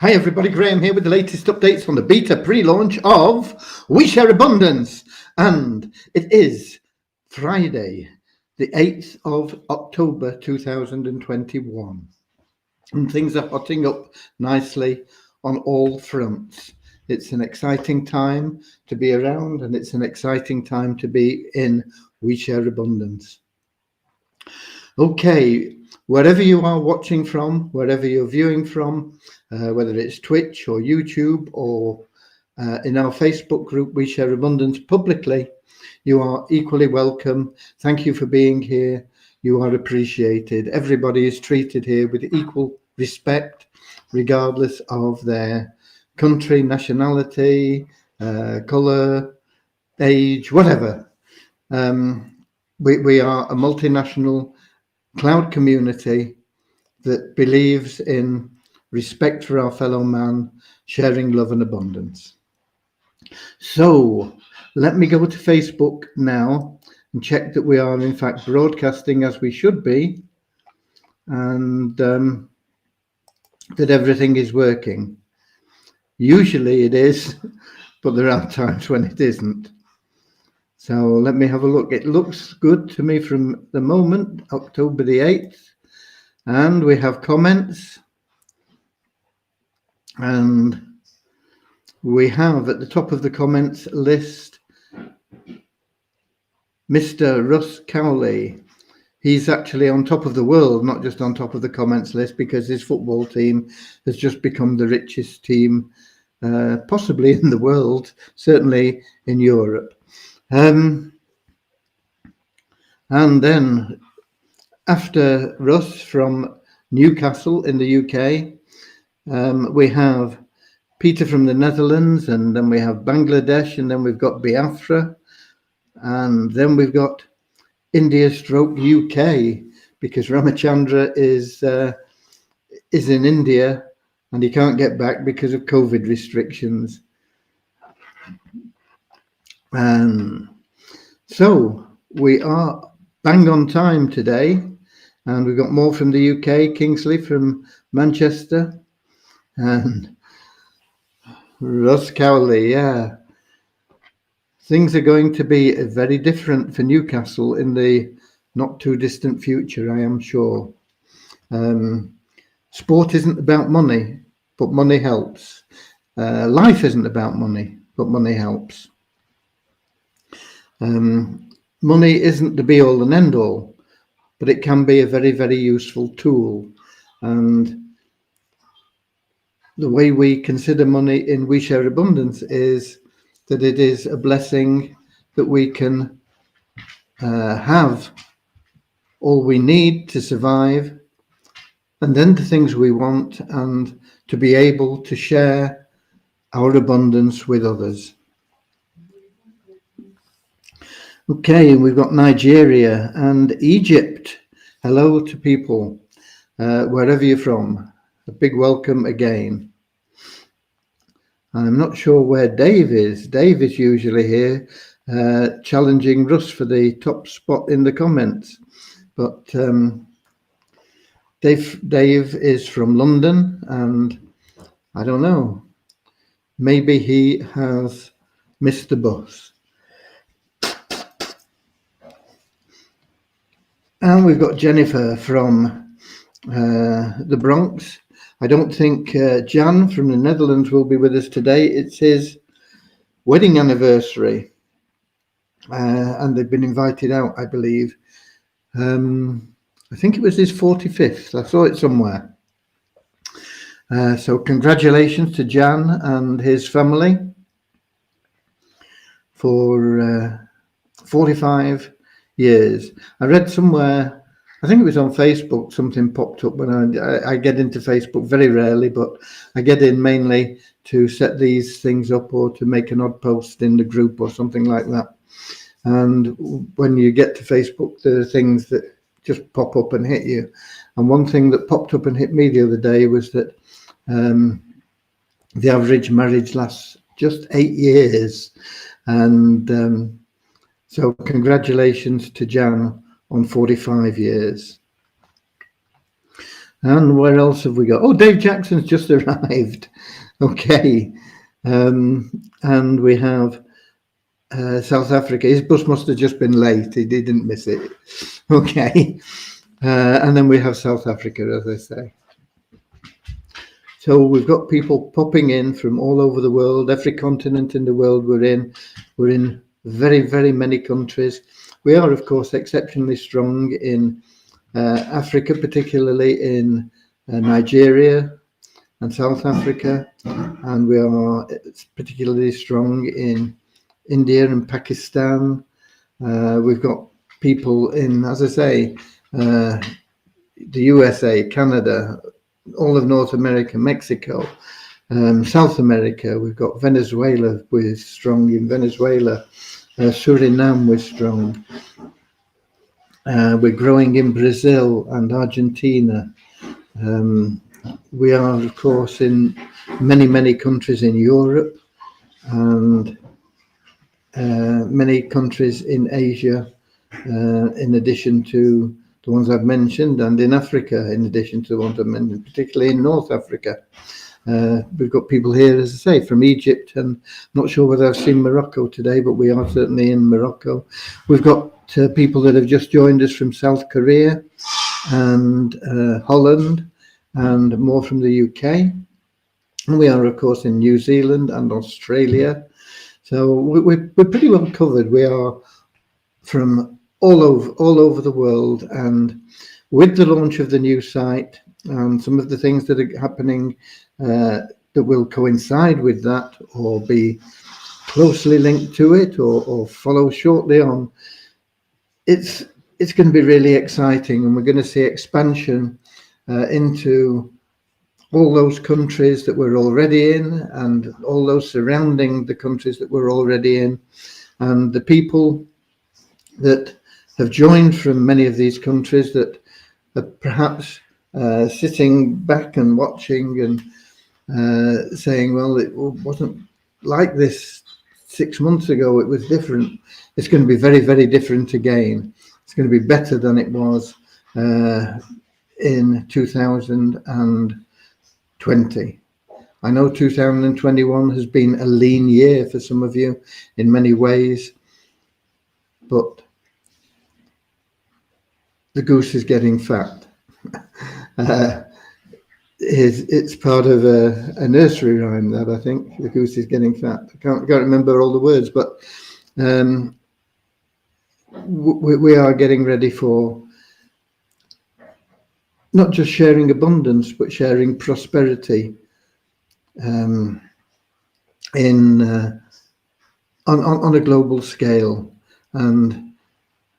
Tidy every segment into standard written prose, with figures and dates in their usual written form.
Hi everybody, Graham here with the latest updates on the beta pre-launch of We Share Abundance, and it is Friday the 8th of October 2021, and things are hotting up nicely on all fronts. It's an exciting time to be around, and it's an exciting time to be in We Share Abundance. Okay, wherever you are watching from, wherever you're viewing from, whether it's Twitch or YouTube or in our Facebook group, We Share Abundance publicly, you are equally welcome. Thank you for being here. You are appreciated. Everybody is treated here with equal respect, regardless of their country, nationality, colour, age, whatever. We are a multinational cloud community that believes in respect for our fellow man, sharing love and abundance. So let me go to Facebook now and check that we are in fact broadcasting as we should be, and that everything is working. Usually it is, but there are times when it isn't. So let me have a look. It looks good to me from the moment, October the 8th. And we have comments. And we have at the top of the comments list Mr. Russ Cowley. He's actually on top of the world, not just on top of the comments list, because his football team has just become the richest team, possibly in the world, certainly in Europe. And then after Russ from Newcastle in the UK, we have Peter from the Netherlands, and then we have Bangladesh, and then we've got Biafra, and then we've got India stroke UK, because Ramachandra is in India and he can't get back because of COVID restrictions. So we are bang on time today, and we've got more from the UK, Kingsley from Manchester, and Russ Cowley, yeah. Things are going to be very different for Newcastle in the not too distant future, I am sure. Sport isn't about money, but money helps. Life isn't about money, but money helps. Money isn't the be-all and end-all, but it can be a very, very useful tool. And the way we consider money in We Share Abundance is that it is a blessing that we can have all we need to survive, and then the things we want, and to be able to share our abundance with others. Okay, and we've got Nigeria and Egypt. Hello to people, wherever you're from. A big welcome again. I'm not sure where Dave is. Dave is usually here, challenging Russ for the top spot in the comments. But Dave is from London, and I don't know. Maybe he has missed the bus. And we've got Jennifer from the Bronx. I don't think Jan from the Netherlands will be with us today. It's his wedding anniversary, and they've been invited out, I believe. I think it was his 45th. I saw it somewhere. So congratulations to Jan and his family for 45 years. I read somewhere, I think it was on Facebook, something popped up when I get into Facebook very rarely, but I get in mainly to set these things up or to make an odd post in the group or something like that. And when you get to Facebook, there are things that just pop up and hit you. And one thing that popped up and hit me the other day was that the average marriage lasts just 8 years. And so congratulations to Jan on 45 years. And where else have we got? Oh, Dave Jackson's just arrived. Okay. And we have South Africa. His bus must have just been late. He didn't miss it. Okay. And then we have South Africa, as I say. So we've got people popping in from all over the world, every continent in the world we're in. We're in very, very many countries. We are, of course, exceptionally strong in Africa, particularly in Nigeria and South Africa. And we are particularly strong in India and Pakistan. We've got people in, as I say, the USA, Canada, all of North America, Mexico, South America. We've got Venezuela, we're strong in Venezuela. Suriname, we're strong. We're growing in Brazil and Argentina. We are, of course, in many, many countries in Europe and many countries in Asia, in addition to the ones I've mentioned, and in Africa, in addition to the ones I've mentioned, particularly in North Africa. We've got people here, as I say, from Egypt, and I'm not sure whether I've seen Morocco today, but we are certainly in Morocco. We've got people that have just joined us from South Korea and Holland, and more from the UK. And we are, of course, in New Zealand and Australia. So we're pretty well covered. We are from all over the world, and with the launch of the new site and some of the things that are happening that will coincide with that or be closely linked to it or follow shortly on, it's going to be really exciting, and we're going to see expansion into all those countries that we're already in and all those surrounding the countries that we're already in. And the people that have joined from many of these countries that are perhaps sitting back and watching and saying, well, it wasn't like this 6 months ago, it was different. It's going to be very, very different again. It's going to be better than it was in 2020. I know 2021 has been a lean year for some of you in many ways, but the goose is getting fat. It's part of a nursery rhyme that I think, the goose is getting fat. I can't remember all the words, but we are getting ready for not just sharing abundance, but sharing prosperity on a global scale. And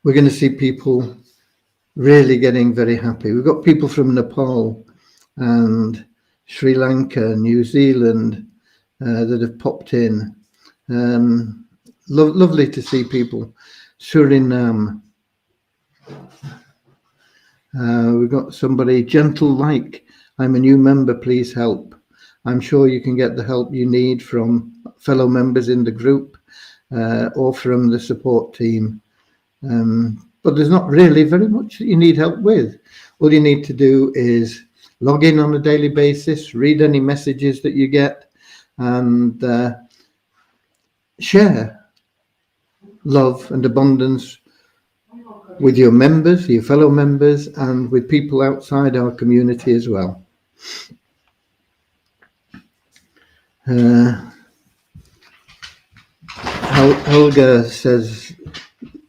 we're going to see people really getting very happy. We've got people from Nepal and Sri Lanka, New Zealand that have popped in. Lovely to see people. Suriname. We've got somebody, gentle like, I'm a new member, please help. I'm sure you can get the help you need from fellow members in the group or from the support team. But there's not really very much that you need help with. All you need to do is log in on a daily basis, read any messages that you get, and share love and abundance with your members, your fellow members, and with people outside our community as well. Helga says,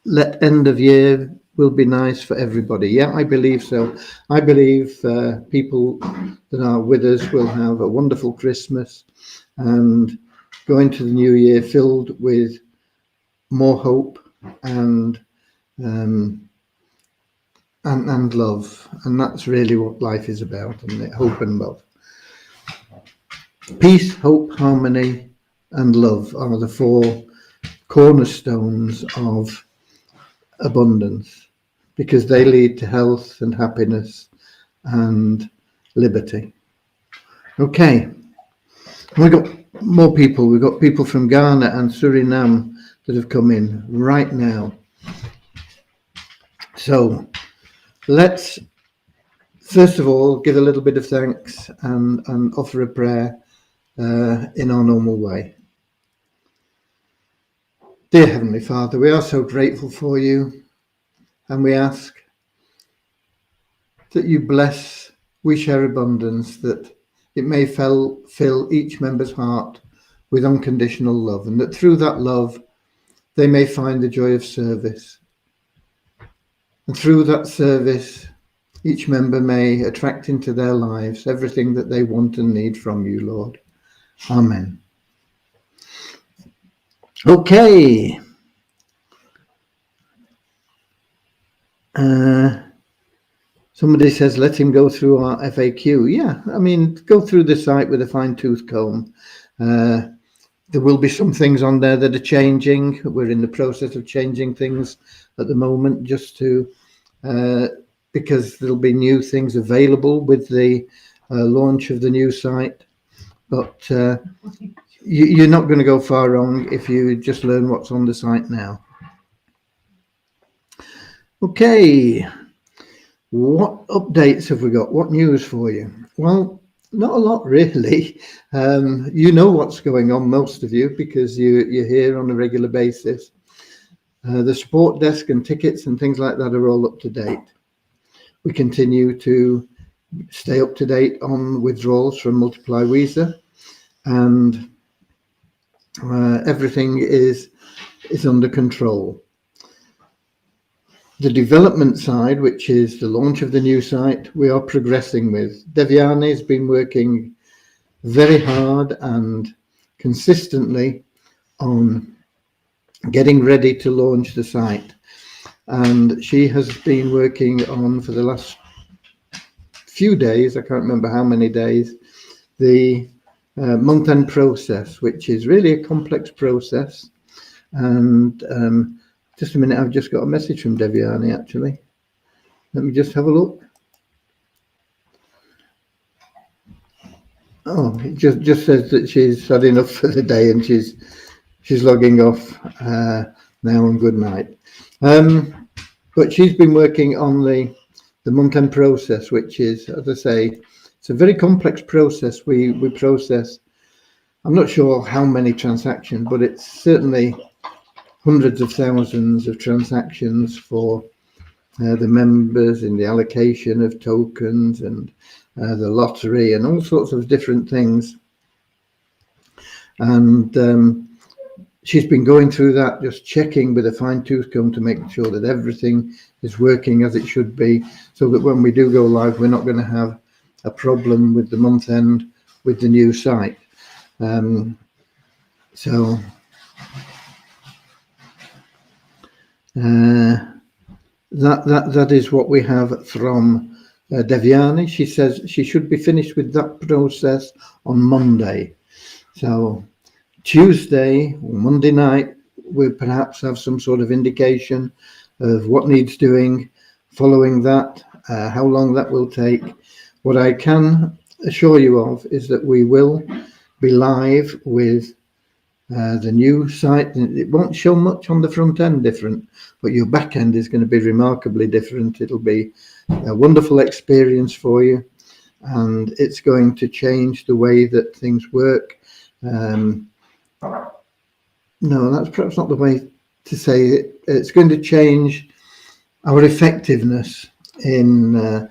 let end of year will be nice for everybody. Yeah, I believe so. I believe people that are with us will have a wonderful Christmas and go into the new year filled with more hope and love. And that's really what life is about, isn't it? Hope and love. Peace, hope, harmony, and love are the four cornerstones of abundance, because they lead to health and happiness and liberty. Okay, we've got more people. We've got people from Ghana and Suriname that have come in right now. So let's first of all, give a little bit of thanks and offer a prayer in our normal way. Dear Heavenly Father, we are so grateful for you, and we ask that you bless We Share Abundance, that it may fill each member's heart with unconditional love, and that through that love they may find the joy of service. And through that service, each member may attract into their lives everything that they want and need from you, Lord. Amen. Okay. Somebody says, let him go through our FAQ. Yeah, I mean, go through the site with a fine-tooth comb. There will be some things on there that are changing. We're in the process of changing things at the moment, just to because there'll be new things available with the launch of the new site. But you're not going to go far wrong if you just learn what's on the site now. Okay, what updates have we got? What news for you? Well, not a lot really. You know what's going on, most of you, because you're here on a regular basis. The support desk and tickets and things like that are all up to date. We continue to stay up to date on withdrawals from Multiply Visa, and everything is under control. The development side, which is the launch of the new site, we are progressing with. Devyani has been working very hard and consistently on getting ready to launch the site. And she has been working on, for the last few days, I can't remember how many days, the month-end process, which is really a complex process. And just a minute, I've just got a message from Devyani, actually. Let me just have a look. Oh, it just says that she's had enough for the day and she's logging off now, and good night. But she's been working on the month-end process, which is, as I say, it's a very complex process. We process, I'm not sure how many transactions, but it's certainly hundreds of thousands of transactions for the members in the allocation of tokens and the lottery and all sorts of different things. And she's been going through that, just checking with a fine-tooth comb to make sure that everything is working as it should be, so that when we do go live, we're not going to have a problem with the month end with the new site. So that is what we have from Devyani. She says she should be finished with that process on Monday. So Tuesday or Monday night, we'll perhaps have some sort of indication of what needs doing. Following that, how long that will take. What I can assure you of is that we will be live with the new site. It won't show much on the front end different, but your back end is going to be remarkably different. It'll be a wonderful experience for you, and it's going to change the way that things work. No, that's perhaps not the way to say it. It's going to change our effectiveness in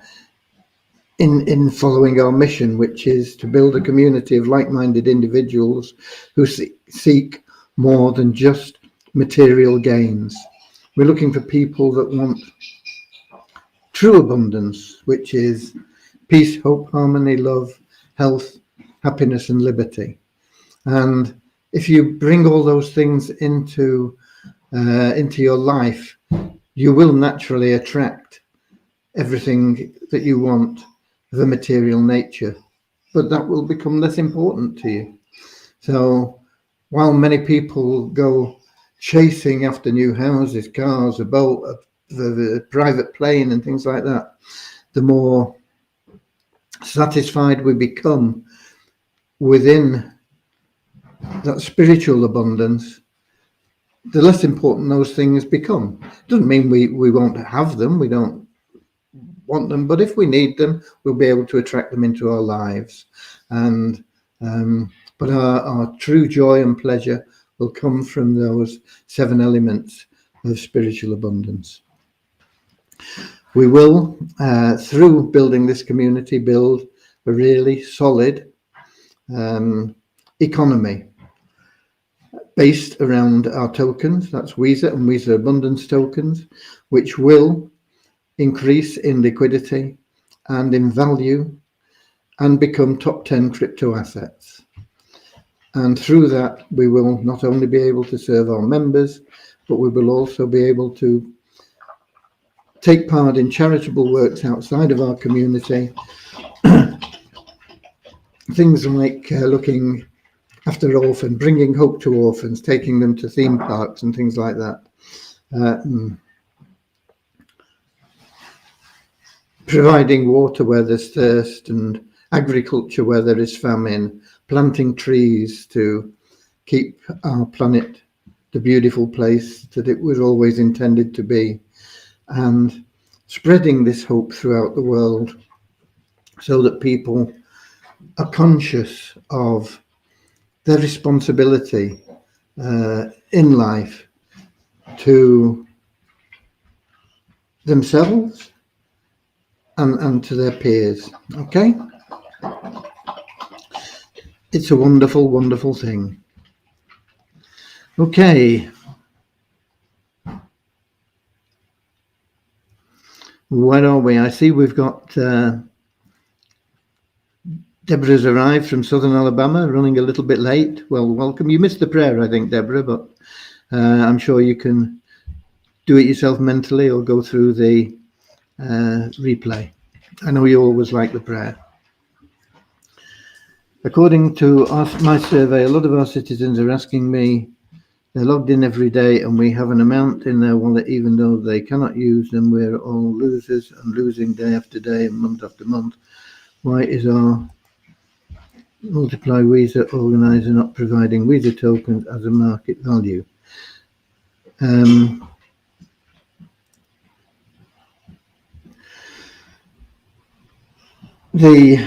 following our mission, which is to build a community of like-minded individuals who seek more than just material gains. We're looking for people that want true abundance, which is peace, hope, harmony, love, health, happiness, and liberty. And if you bring all those things into your life, you will naturally attract everything that you want of a material nature, but that will become less important to you. So while many people go chasing after new houses, cars, a boat, a private plane and things like that, the more satisfied we become within that spiritual abundance, the less important those things become. Doesn't mean we won't have them. We don't want them, but if we need them, we'll be able to attract them into our lives. And but our true joy and pleasure will come from those 7 elements of spiritual abundance. We will, through building this community, build a really solid economy based around our tokens. That's Weezer and Weezer Abundance tokens, which will increase in liquidity and in value and become top 10 crypto assets. And through that, we will not only be able to serve our members, but we will also be able to take part in charitable works outside of our community. Things like looking after orphans, bringing hope to orphans, taking them to theme parks and things like that. Providing water where there's thirst and agriculture where there is famine, planting trees to keep our planet the beautiful place that it was always intended to be, and spreading this hope throughout the world so that people are conscious of their responsibility in life to themselves and to their peers. Okay? It's a wonderful, wonderful thing. Okay. Where are we? I see we've got Deborah's arrived from Southern Alabama, running a little bit late. Well, welcome. You missed the prayer, I think, Deborah, but I'm sure you can do it yourself mentally or go through the replay. I know you always like the prayer. According to my survey, a lot of our citizens are asking me, they're logged in every day and we have an amount in their wallet, even though they cannot use them. We're all losers and losing day after day and month after month. Why is our Multiply Weezer organizer not providing Weezer tokens as a market value? The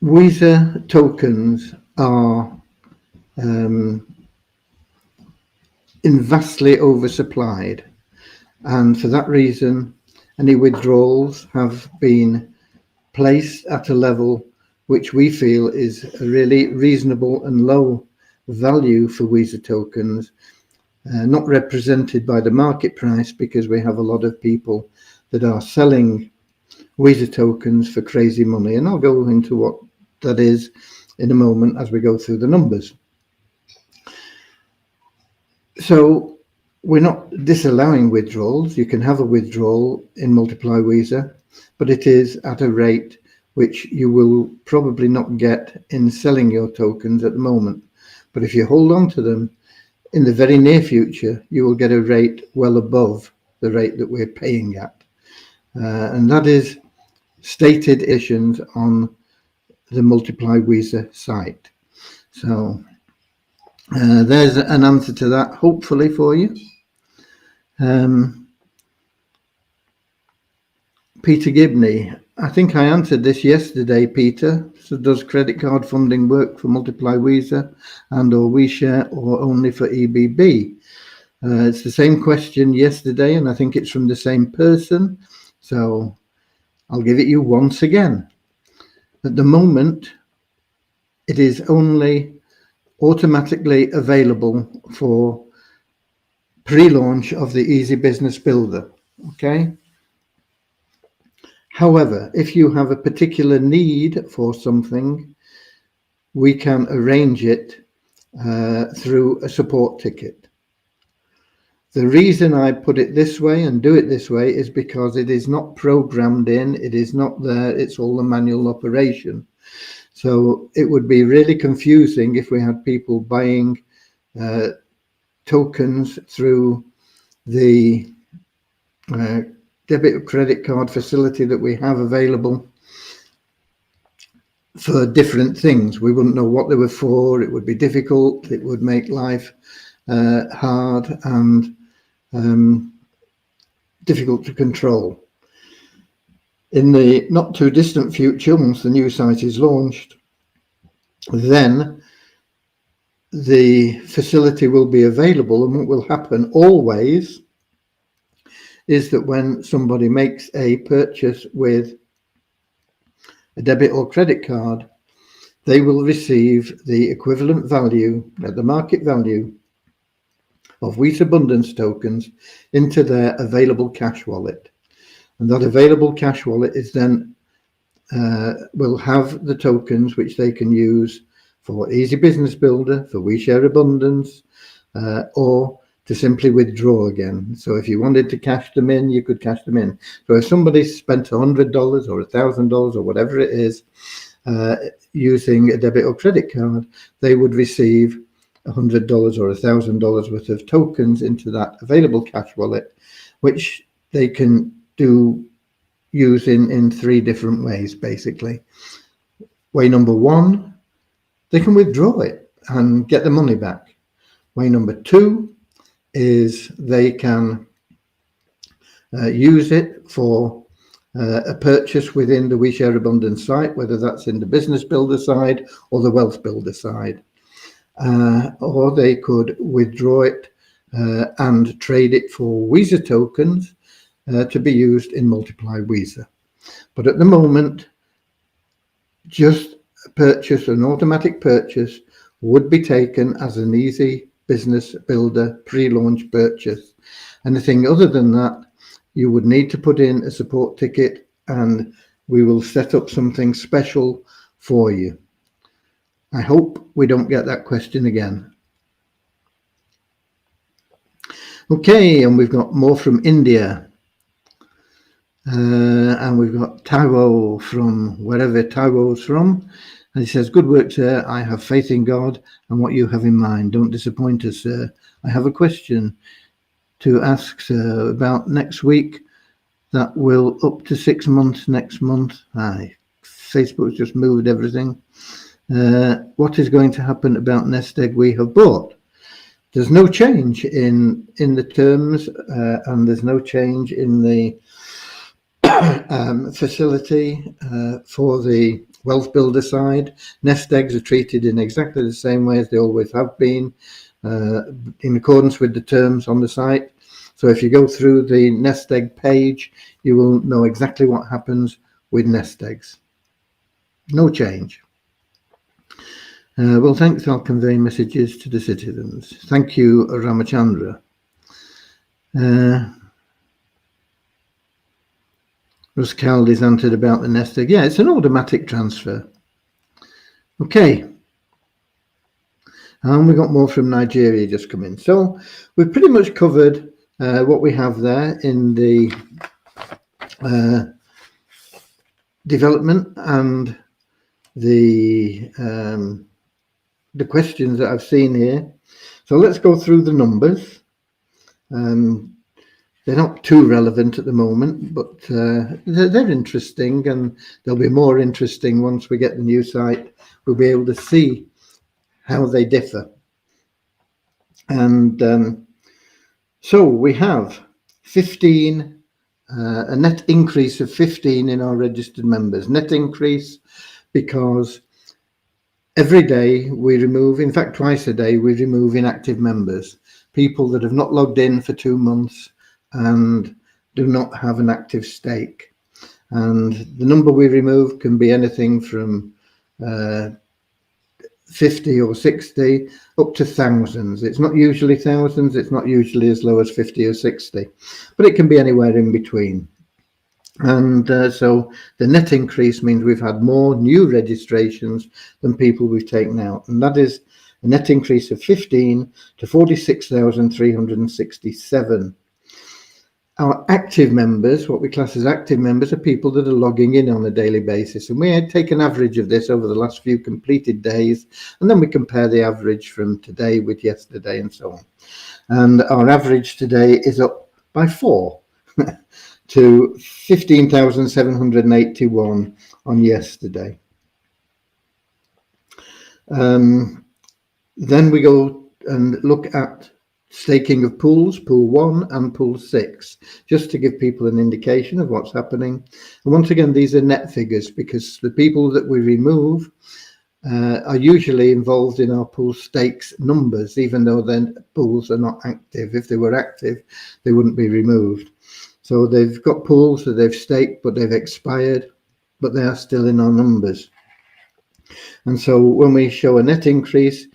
Weezer tokens are vastly oversupplied, and for that reason any withdrawals have been placed at a level which we feel is a really reasonable and low value for Weezer tokens, not represented by the market price, because we have a lot of people that are selling Weezer tokens for crazy money, and I'll go into what that is in a moment as we go through the numbers. So we're not disallowing withdrawals. You can have a withdrawal in Multiply Weezer, but it is at a rate which you will probably not get in selling your tokens at the moment. But if you hold on to them, in the very near future, you will get a rate well above the rate that we're paying at. And that is stated issues on the Multiply Weezer site. So there's an answer to that, hopefully, for you. Peter Gibney, I think I answered this yesterday, Peter. So does credit card funding work for Multiply Weezer and or WeShare, or only for EBB? It's the same question yesterday, and I think it's from the same person. So I'll give it you once again. At the moment, it is only automatically available for pre-launch of the Easy Business Builder. Okay. However, if you have a particular need for something, we can arrange it through a support ticket. The reason I put it this way and do it this way is because it is not programmed in, it is not there, it's all a manual operation. So it would be really confusing if we had people buying tokens through the debit or credit card facility that we have available for different things. We wouldn't know what they were for. It would be difficult. It would make life hard, and difficult to control. In the not too distant future, once the new site is launched, then the facility will be available, and what will happen always is that when somebody makes a purchase with a debit or credit card, they will receive the equivalent value at the market value of Wheat Abundance tokens into their available cash wallet. And that available cash wallet is then will have the tokens which they can use for Easy Business Builder, for We Share Abundance, or to simply withdraw again. So if you wanted to cash them in, you could cash them in. So if somebody spent $100 or $1,000 or whatever it is using a debit or credit card, they would receive $100 or $1,000 worth of tokens into that available cash wallet, which they can use in three different ways, basically. Way number one, they can withdraw it and get the money back. Way number two is they can use it for a purchase within the We Share Abundance site, whether that's in the Business Builder side or the Wealth Builder side. Or they could withdraw it and trade it for Weezer tokens to be used in Multiply Weezer. But at the moment, just a purchase, an automatic purchase, would be taken as an Easy Business Builder pre-launch purchase. Anything other than that, you would need to put in a support ticket, and we will set up something special for you. I hope we don't get that question again. Okay, and we've got more from India. And we've got Taiwo from wherever Taiwo's from. And he says, "Good work, sir. I have faith in God and what you have in mind. Don't disappoint us, sir. I have a question to ask, sir, about next week. That will up to 6 months next month. Facebook's just moved everything. What is going to happen about nest egg we have bought? There's no change in the terms, and there's no change in the facility for the Wealth Builder side. Nest eggs are treated in exactly the same way as they always have been, in accordance with the terms on the site. So if you go through the nest egg page, you will know exactly what happens with nest eggs. No change. Well, thanks. I'll convey messages to the citizens. Thank you, Ramachandra. Russ Caldy's answered about the nest egg. Yeah, it's an automatic transfer. Okay. And we got more from Nigeria just come in. So we've pretty much covered what we have there in the development and the questions that I've seen here. So let's go through the numbers. They're not too relevant at the moment, but they're interesting, and they'll be more interesting once we get the new site. We'll be able to see how they differ. And so we have 15, a net increase of 15 in our registered members. Net increase because every day we remove, in fact twice a day, we remove inactive members, people that have not logged in for 2 months and do not have an active stake. And the number we remove can be anything from 50 or 60 up to thousands. It's not usually thousands, it's not usually as low as 50 or 60, but it can be anywhere in between. And so the net increase means we've had more new registrations than people we've taken out, and that is a net increase of 15 to 46,367. Our active members, what we class as active members, are people that are logging in on a daily basis. And we take an average of this over the last few completed days, and then we compare the average from today with yesterday and so on. And our average today is up by 4 to 15,781 on yesterday. Then we go and look at staking of pools, pool 1 and pool 6, just to give people an indication of what's happening. And once again, these are net figures because the people that we remove are usually involved in our pool stakes numbers, even though their pools are not active. If they were active, they wouldn't be removed. So they've got pools that they've staked, but they've expired, but they are still in our numbers. And so when we show a net increase,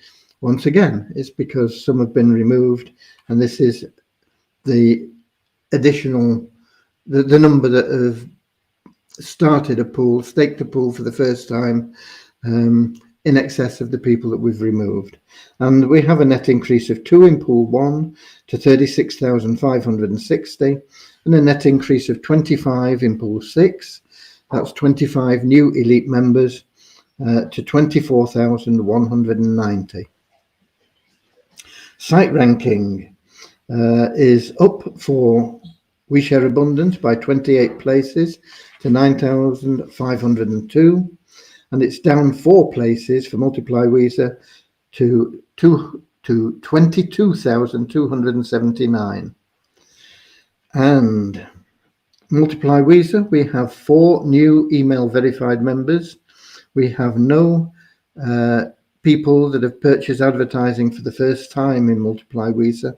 once again, it's because some have been removed, and this is the additional, the number that have started a pool, staked a pool for the first time, in excess of the people that we've removed. And we have a net increase of 2 in pool 1 to 36,560, and a net increase of 25 in pool 6. That's 25 new elite members to 24,190. Site ranking is up for We Share Abundance by 28 places to 9,502, and it's down 4 places for Multiply Weezer to 22,279. And Multiply Weezer, we have 4 new email verified members. We have no people that have purchased advertising for the first time in Multiply Weezer.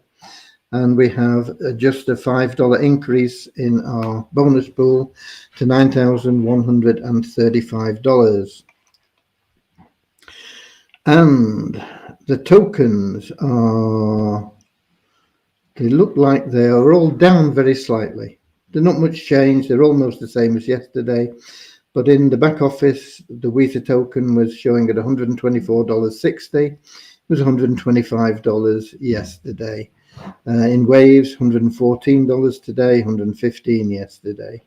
And we have just a $5 increase in our bonus pool to $9,135. And the tokens are, they look like they are all down very slightly. They're not much change. They're almost the same as yesterday. But in the back office, the Weezer token was showing at $124.60. It was $125 yesterday. In Waves, $114 today, $115 yesterday.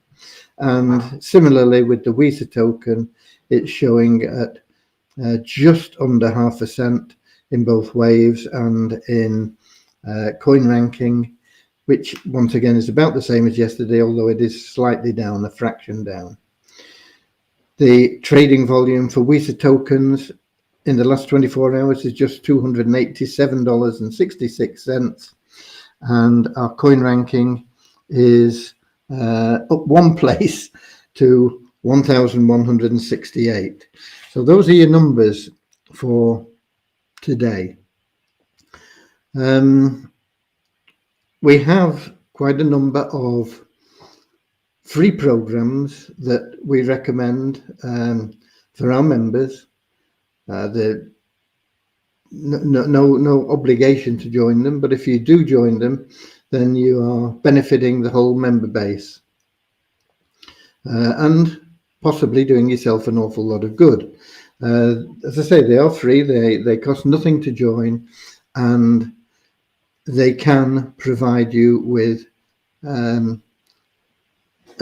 And similarly with the Weezer token, it's showing at just under 0.5 cent in both Waves and in coin ranking, which once again is about the same as yesterday, although it is slightly down, a fraction down. The trading volume for Weezer tokens in the last 24 hours is just $287.66. And our coin ranking is up 1 place to 1,168. So those are your numbers for today. We have quite a number of free programs that we recommend for our members. No obligation to join them, but if you do join them, then you are benefiting the whole member base and possibly doing yourself an awful lot of good. As I say, they are free. They cost nothing to join, and they can provide you with a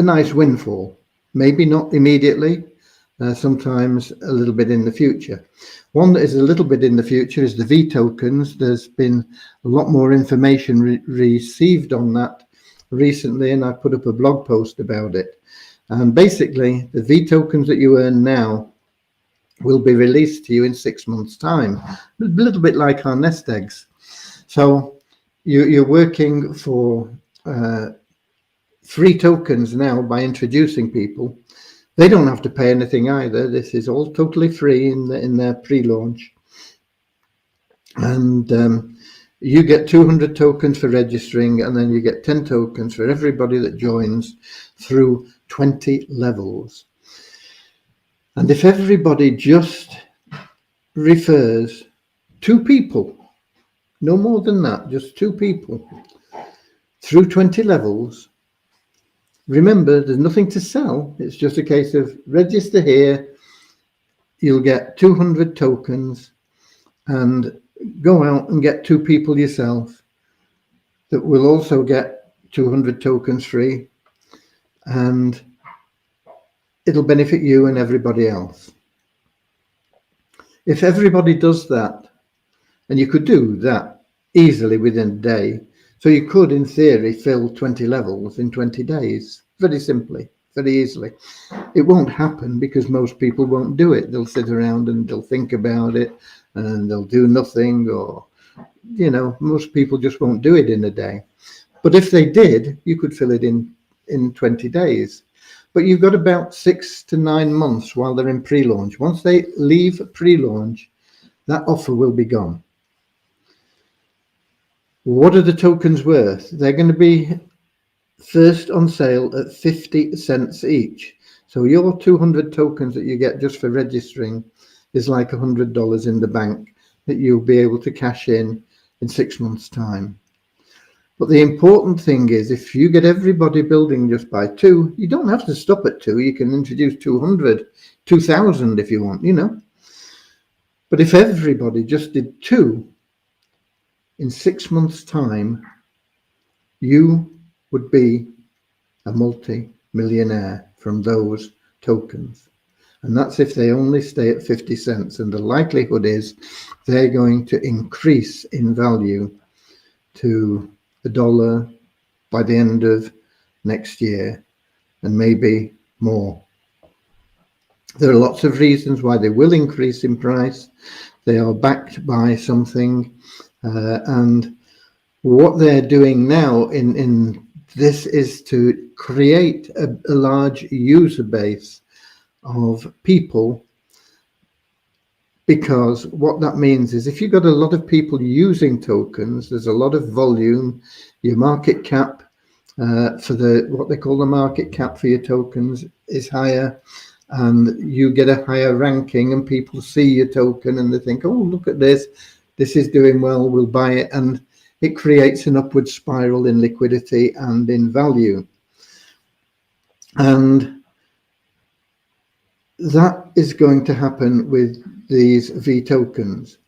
nice windfall. Maybe not immediately, sometimes a little bit in the future. One that is a little bit in the future is the V tokens. There's been a lot more information received on that recently, and I put up a blog post about it. And basically, the V tokens that you earn now will be released to you in 6 months' time, a little bit like our nest eggs. So you're working for free tokens now by introducing people. They don't have to pay anything either. This is all totally free in their pre-launch. And you get 200 tokens for registering, and then you get 10 tokens for everybody that joins through 20 levels. And if everybody just refers 2 people, no more than that, just 2 people through 20 levels, remember, there's nothing to sell. It's just a case of register here. You'll get 200 tokens and go out and get 2 people yourself that will also get 200 tokens free, and it'll benefit you and everybody else. If everybody does that, and you could do that easily within a day, so you could, in theory, fill 20 levels in 20 days, very simply, very easily. It won't happen because most people won't do it. They'll sit around and they'll think about it and they'll do nothing, or most people just won't do it in a day. But if they did, you could fill it in 20 days. But you've got about 6 to 9 months while they're in pre-launch. Once they leave pre-launch, that offer will be gone. What are the tokens worth? They're going to be first on sale at 50 cents each. So your 200 tokens that you get just for registering is like $100 in the bank that you'll be able to cash in 6 months' time. But the important thing is, if you get everybody building just by 2, you don't have to stop at 2. You can introduce 200, 2,000 if you want, But if everybody just did 2 in 6 months' time, you would be a multi-millionaire from those tokens. And that's if they only stay at 50 cents. And the likelihood is they're going to increase in value to $1 by the end of next year, and maybe more. There are lots of reasons why they will increase in price. They are backed by something, and what they're doing now in this is to create a large user base of people, because what that means is if you've got a lot of people using tokens, there's a lot of volume. Your market cap for what they call the market cap for your tokens is higher, and you get a higher ranking, and people see your token and they think, oh, look at this is doing well, we'll buy it, and it creates an upward spiral in liquidity and in value. And that is going to happen with these V tokens.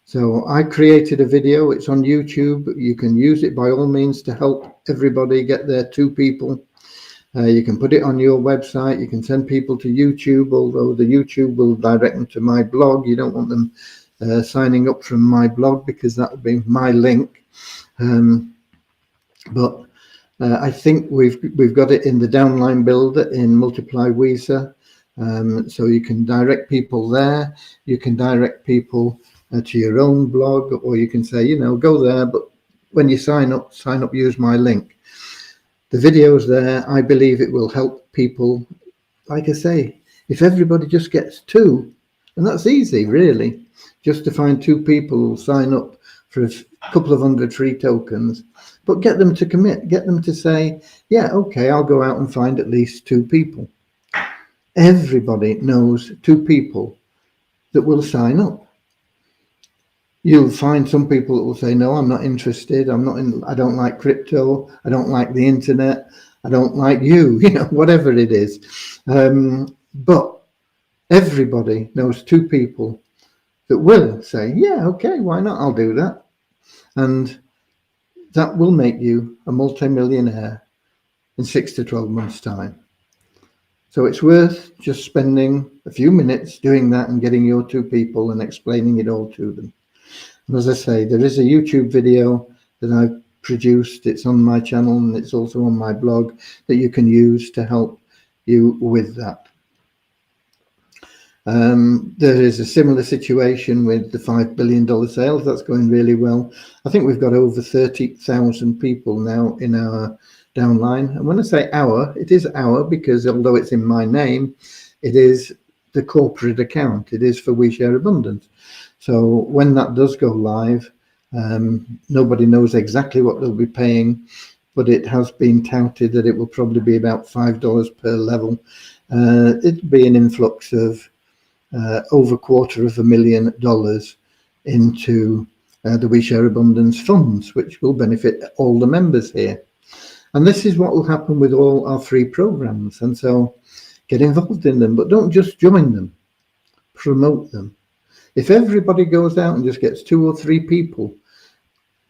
So I created a video, it's on YouTube. You can use it by all means to help everybody get their 2 people. You can put it on your website, you can send people to YouTube, although the YouTube will direct them to my blog. You don't want them signing up from my blog, because that would be my link. But I think we've got it in the downline builder in Multiply Weezer. So you can direct people there. You can direct people to your own blog, or you can say, go there, but when you sign up, use my link. The video's there. I believe it will help people. Like I say, if everybody just gets 2, and that's easy, really, just to find 2 people who'll sign up for a couple of hundred free tokens, but get them to commit, get them to say, yeah, okay, I'll go out and find at least 2 people. Everybody knows 2 people that will sign up. You'll find some people that will say, no, I'm not interested. I don't like crypto. I don't like the internet. I don't like you, whatever it is. But everybody knows 2 people that will say, yeah, okay, why not? I'll do that. And that will make you a multi-millionaire in 6 to 12 months' time. So it's worth just spending a few minutes doing that and getting your 2 people and explaining it all to them. And as I say, there is a YouTube video that I've produced. It's on my channel, and it's also on my blog, that you can use to help you with that. There is a similar situation with the $5 billion sales. That's going really well. I think we've got over 30,000 people now in our downline. And when I say our, it is our, because although it's in my name, it is the corporate account. It is for We Share Abundance. So when that does go live, nobody knows exactly what they'll be paying, but it has been touted that it will probably be about $5 per level. It'll be an influx of over $250,000 into the We Share Abundance funds, which will benefit all the members here. And this is what will happen with all our free programs. And so get involved in them, but don't just join them, promote them. If everybody goes out and just gets 2 or 3 people,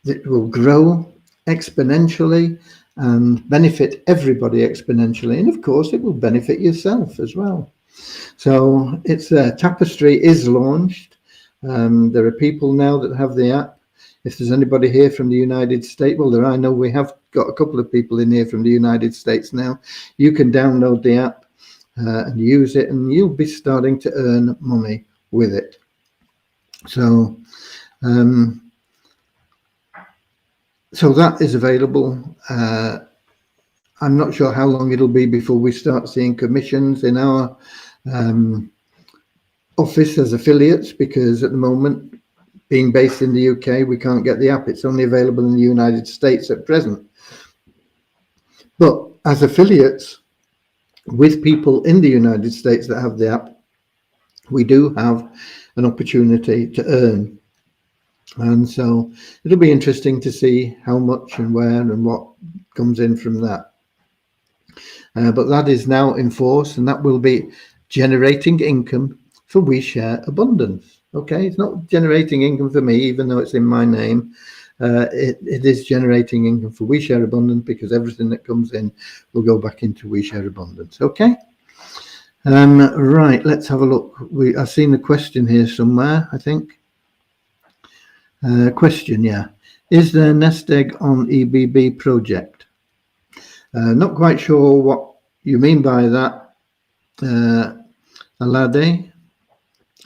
it will grow exponentially and benefit everybody exponentially. And of course, it will benefit yourself as well. So it's Tapestry is launched. There are people now that have the app. If there's anybody here from the United States, well, I know we have got a couple of people in here from the United States now. You can download the app and use it, and you'll be starting to earn money with it. So So that is available. I'm not sure how long it'll be before we start seeing commissions in our office as affiliates, because at the moment, being based in the UK, we can't get the app. It's only available in the United States at present. But as affiliates with people in the United States that have the app, we do have an opportunity to earn. And so it'll be interesting to see how much and where and what comes in from that. But that is now in force, and that will be generating income for We Share Abundance. Okay, it's not generating income for me, even though it's in my name. It is generating income for We Share Abundance, because everything that comes in will go back into We Share Abundance. Okay. Right, let's have a look. I've seen the question here somewhere, I think. Question, yeah. Is there nest egg on EBB project? Not quite sure what you mean by that, Alade.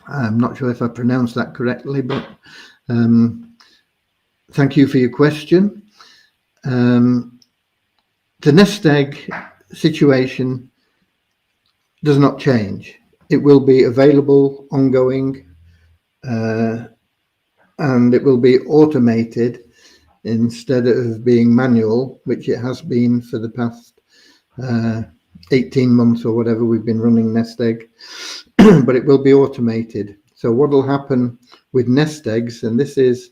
I'm not sure if I pronounced that correctly, but thank you for your question. The nest egg situation does not change. It will be available ongoing, and it will be automated instead of being manual, which it has been for the past 18 months or whatever we've been running nest egg. But it will be automated. So what will happen with nest eggs, and this is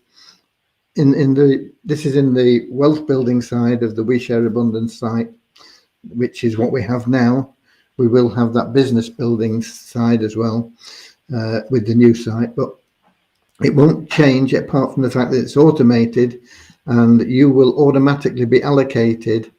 in the wealth building side of the We Share Abundance site, which is what we have now. We will have that business building side as well with the new site, but it won't change apart from the fact that it's automated, and you will automatically be allocated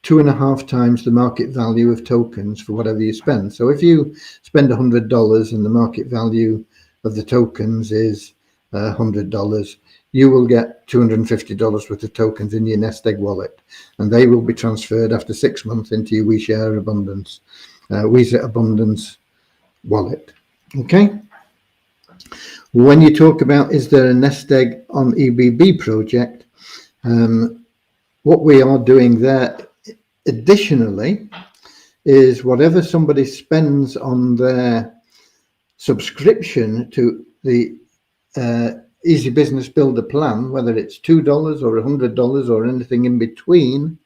2.5 times the market value of tokens for whatever you spend. So if you spend $100 and the market value of the tokens is $100, you will get $250 worth of tokens in your nest egg wallet, and they will be transferred after 6 months into your We Share Abundance, Abundance wallet. Okay. When you talk about is there a nest egg on EBB project, what we are doing there additionally is whatever somebody spends on their subscription to the Easy Business Builder plan, whether it's $2 or $100 or anything in between,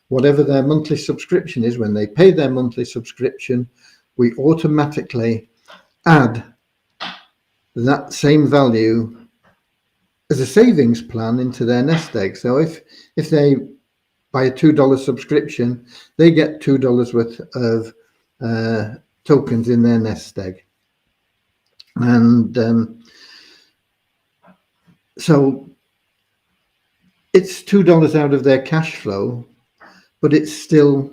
whatever their monthly subscription is, when they pay their monthly subscription, we automatically add that same value as a savings plan into their nest egg. So if they buy a $2 subscription, they get $2 worth of tokens in their nest egg. And so it's $2 out of their cash flow, but it still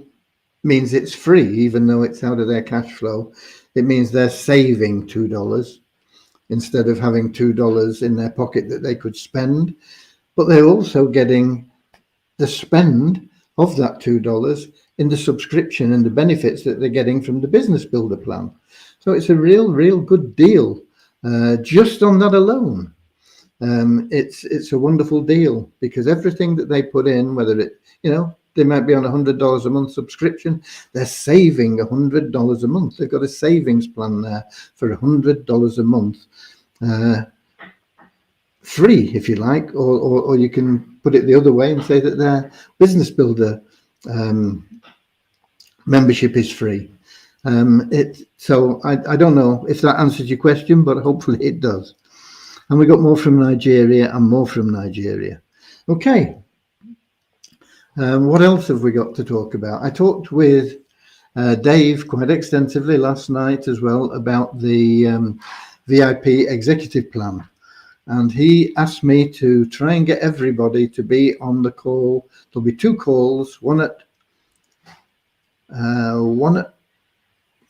means it's free, even though it's out of their cash flow. It means they're saving $2 instead of having $2 in their pocket that they could spend, but they're also getting the spend of that $2 in the subscription and the benefits that they're getting from the business builder plan. So it's a real good deal just on that alone. It's a wonderful deal, because everything that they put in, whether it, they might be on $100 a month subscription, they're saving $100 a month. They've got a savings plan there for $100 a month, free, if you like, or you can put it the other way and say that their business builder membership is free. So I don't know if that answers your question, but hopefully it does. And we got more from Nigeria and more from Nigeria. Okay. What else have we got to talk about? I talked with Dave quite extensively last night as well about the VIP executive plan. And he asked me to try and get everybody to be on the call. There'll be 2 calls, one at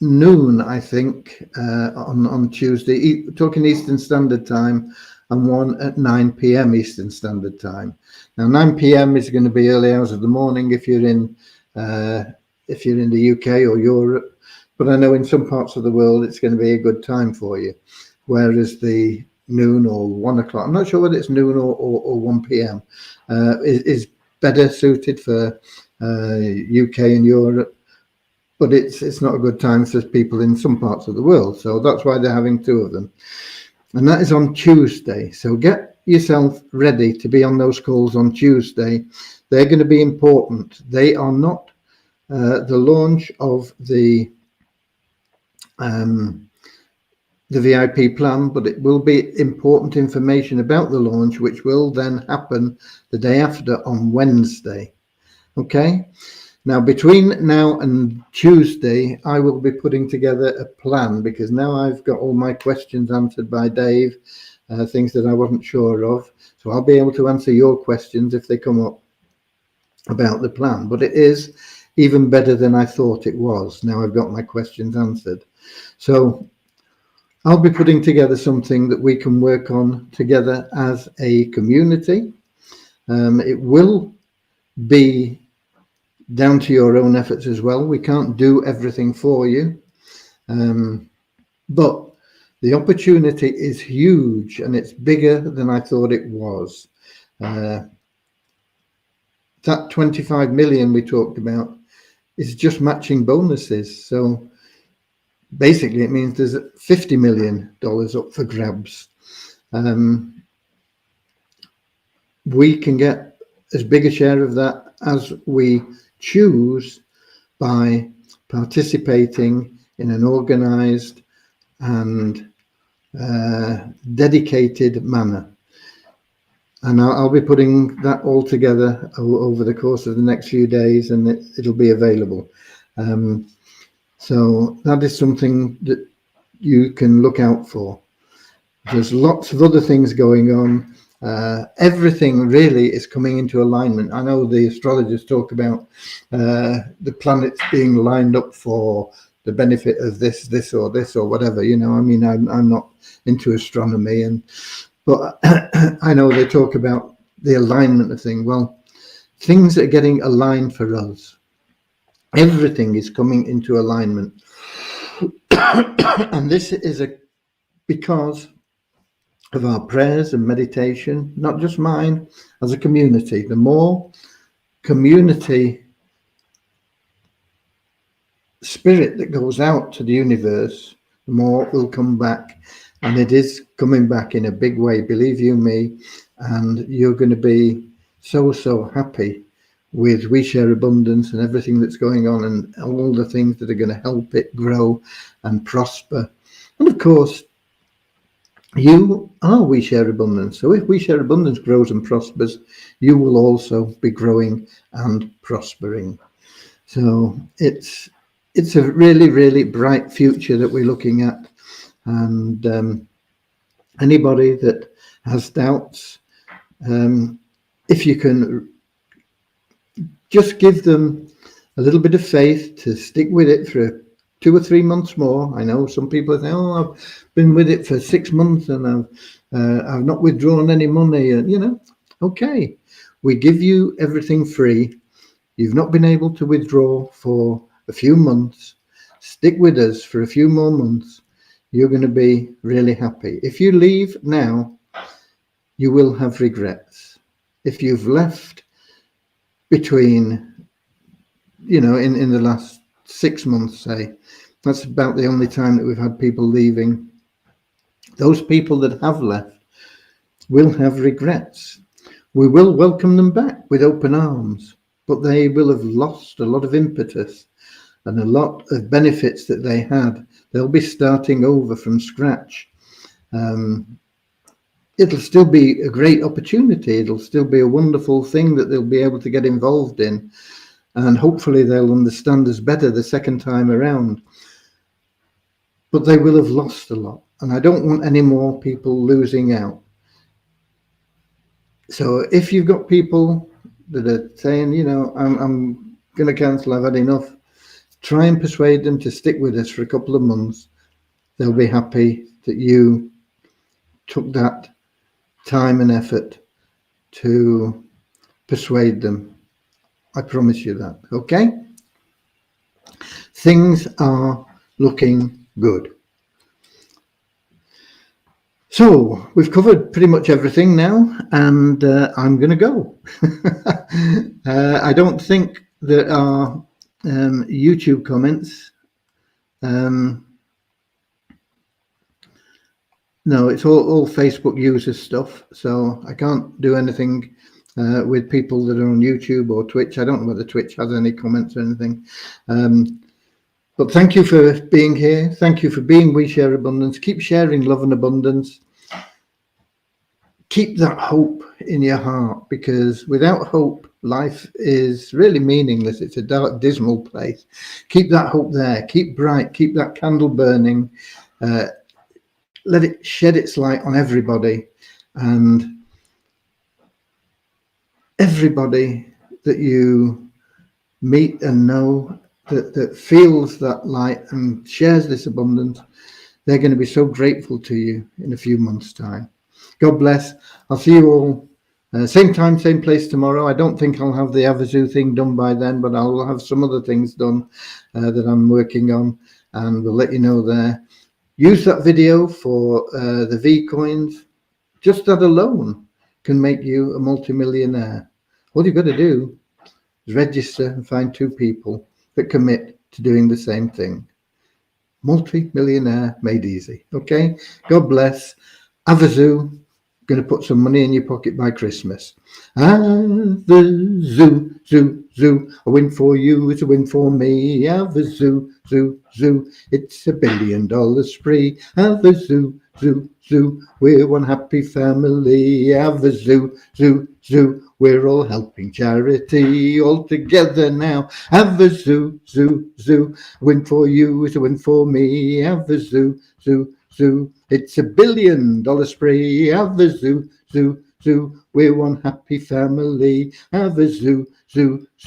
noon, I think, on Tuesday, talking Eastern Standard Time, and one at 9 p.m. Eastern Standard Time. Now, 9 p.m. is going to be early hours of the morning if you're in the UK or Europe, but I know in some parts of the world it's going to be a good time for you. Whereas the noon or 1 o'clock. I'm not sure whether it's noon or 1 p.m. Is better suited for UK and Europe, but it's not a good time for people in some parts of the world. So that's why they're having two of them. And that is on Tuesday. So get yourself ready to be on those calls on Tuesday. They're going to be important. They are not the launch of the VIP plan, but it will be important information about the launch, which will then happen the day after on Wednesday. Okay. Now, between now and Tuesday, I will be putting together a plan, because now I've got all my questions answered by Dave, things that I wasn't sure of. So I'll be able to answer your questions if they come up about the plan. But it is even better than I thought it was. Now I've got my questions answered. So I'll be putting together something that we can work on together as a community. It will be down to your own efforts as well. We can't do everything for you, but the opportunity is huge, and it's bigger than I thought it was. That 25 million we talked about is just matching bonuses. So basically it means there's $50 million up for grabs. We can get as big a share of that as we choose by participating in an organized and dedicated manner. And I'll be putting that all together over the course of the next few days, and it'll be available. So that is something that you can look out for. There's lots of other things going on. Everything really is coming into alignment. I know the astrologers talk about the planets being lined up for the benefit of this or whatever. You know, I mean, I'm not into astronomy, but I know they talk about the alignment of things. Well, things are getting aligned for us. Everything is coming into alignment, and this is because of our prayers and meditation, not just mine, as a community. The more community spirit that goes out to the universe, the more will come back, and it is coming back in a big way, believe you me. And you're going to be so happy with We Share Abundance and everything that's going on, and all the things that are going to help it grow and prosper. And of course, you are We Share Abundance. So if We Share Abundance grows and prospers, you will also be growing and prospering. So it's a really bright future that we're looking at. And anybody that has doubts, if you can just give them a little bit of faith to stick with it for 2 or 3 months more. I know some people say, "Oh, I've been with it for 6 months and I've not withdrawn any money." And, you know, okay, we give you everything free. You've not been able to withdraw for a few months. Stick with us for a few more months. You're going to be really happy. If you leave now, you will have regrets. If you've left between, you know, in the last 6 months, say, that's about the only time that we've had people leaving. Those people that have left will have regrets. We will welcome them back with open arms, but they will have lost a lot of impetus and a lot of benefits that they had. They'll be starting over from scratch. It'll still be a great opportunity. It'll still be a wonderful thing that they'll be able to get involved in. And hopefully they'll understand us better the second time around. But they will have lost a lot. And I don't want any more people losing out. So if you've got people that are saying, you know, I'm going to cancel, I've had enough, try and persuade them to stick with us for a couple of months. They'll be happy that you took that time and effort to persuade them. I promise you that. Okay? Things are looking good. So we've covered pretty much everything now, and I'm going to go. I don't think there are YouTube comments. No, it's all Facebook users stuff. So I can't do anything with people that are on YouTube or Twitch. I don't know whether Twitch has any comments or anything. But thank you for being here. Thank you for being We Share Abundance. Keep sharing love and abundance. Keep that hope in your heart, because without hope, life is really meaningless. It's a dark, dismal place. Keep that hope there. Keep bright. Keep that candle burning. Let it shed its light on everybody, and everybody that you meet and know that feels that light and shares this abundance, they're going to be so grateful to you in a few months' time. God bless. I'll see you all same time, same place tomorrow. I don't think I'll have the Avazu thing done by then, but I'll have some other things done that I'm working on, and we'll let you know there. Use that video for the V coins. Just that alone can make you a multimillionaire. All you've got to do is register and find 2 people that commit to doing the same thing. Multi-millionaire made easy. Okay? God bless. Avazu, going to put some money in your pocket by Christmas. Avazu, zoo, zoo. A win for you is a win for me. Avazu, zoo, zoo. It's $1 billion spree. Avazu, zoo, zoo. We're one happy family. Avazu, zoo, zoo. We're all helping charity all together now. Avazu, zoo, zoo. A win for you is a win for me. Avazu, zoo, zoo. It's $1 billion spree. Avazu, zoo, zoo. We're one happy family. Avazu, zoo, zoo.